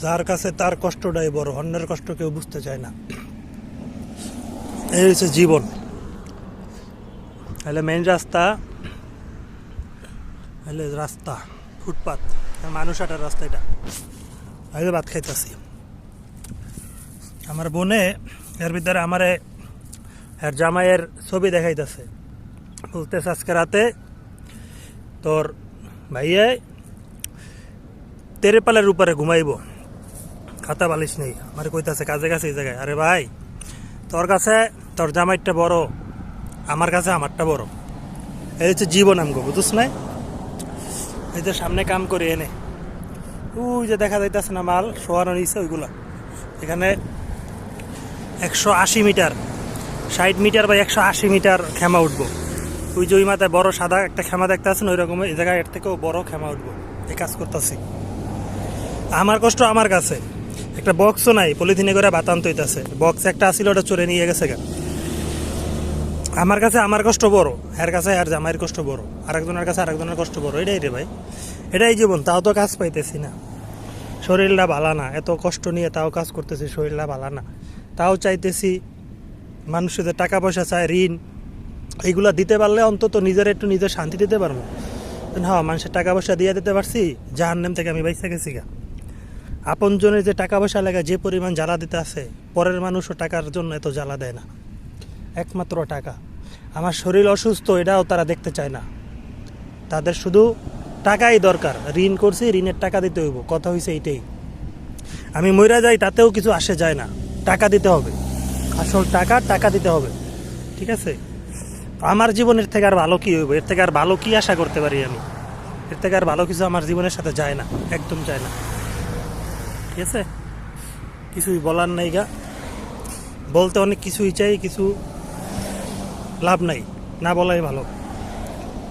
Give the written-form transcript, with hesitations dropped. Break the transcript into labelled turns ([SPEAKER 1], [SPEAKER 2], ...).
[SPEAKER 1] যার কাছে তার কষ্টটাই বড়, অন্যের কষ্ট কেউ বুঝতে চায় না। এই হচ্ছে জীবন। তাহলে মেইন রাস্তা, তাহলে রাস্তা ফুটপাত, মানুষ হাঁটার রাস্তা এটা। আমি ভাত খাইতেছি, আমার বোনে এর ভিতরে আমারে এর জামাইয়ের ছবি দেখাইতেছে, বলতেছে আজকে রাতে তোর ভাইয়ে তেরেপালের উপরে ঘুমাইব, খাতা বালিশ নেই। আমার কইতাছে কাজে কাছে এই জায়গায়। আরে ভাই, তোর কাছে তোর জামাইটা বড়, আমার কাছে আমারটা বড়। এই হচ্ছে জীবন আমগো, বুঝছ নাই? এই যে সামনে কাম করি এনে, ওই যে দেখা যাইতেছে না মাল শোয়ানো নিচ্ছে ওইগুলা। এখানে 180 মিটার, 60 মিটার বা 180 মিটার খেমা উঠবো। ওই যে ওই মাথায় বড় সাদা একটা খেমা দেখতে আছেন, ওই রকম এই জায়গায় এর থেকেও বড় খেমা উঠবো। এই কাজ করতেছি। আমার কষ্ট আমার কাছে। একটা বক্সও নাই, পলিথিনে করে বাতান তৈতাছে। বক্স একটা আসছিল, ওটা চলে নিয়ে গেছে গা। আমার কাছে আমার কষ্ট বড়, এর কাছে আর জামাইয়ের কষ্ট বড়, আরেকজনের কাছে আরেকজনের কষ্ট বড়। এটাই রে ভাই, এটাই জীবন। তাও তো কাজ পাইতেছি না, শরীরটা ভালো না, এত কষ্ট নিয়ে তাও কাজ করতেছি, শরীরটা ভালো না। তাও চাইতেছি মানুষের টাকা পয়সা চায়, ঋণ, এইগুলা দিতে পারলে অন্তত নিজের একটু নিজের শান্তি দিতে পারবো। হ্যাঁ, মানুষের টাকা পয়সা দিয়ে দিতে পারছি, জাহান্নাম থেকে আমি বাইসা গেছি গা। আপনজনের যে টাকা পয়সা লাগা যে পরিমাণ জ্বালা দিতে আছে, পরের মানুষও টাকার জন্য এত জ্বালা দেয় না, একমাত্র টাকা। আমার শরীর অসুস্থ, এটাও তারা দেখতে চায় না, তাদের শুধু টাকাই দরকার। ঋণ করছি, ঋণের টাকা দিতে হইব, কথা হয়েছে এইটাই। আমি মইরা যাই, তাতেও কিছু আসে যায় না, টাকা দিতে হবে, আসল টাকা দিতে হবে, ঠিক আছে? আমার জীবনের থেকে আর ভালো কি হইব? এর থেকে আর ভালো কি আশা করতে পারি আমি? এর থেকে আর ভালো কিছু আমার জীবনের সাথে যায় না, একদম যায় না, ঠিক আছে? কিছুই বলার নাই গা, বলতে অনেক কিছুই চাই, কিছু লাভ নাই, না বলাই ভালো।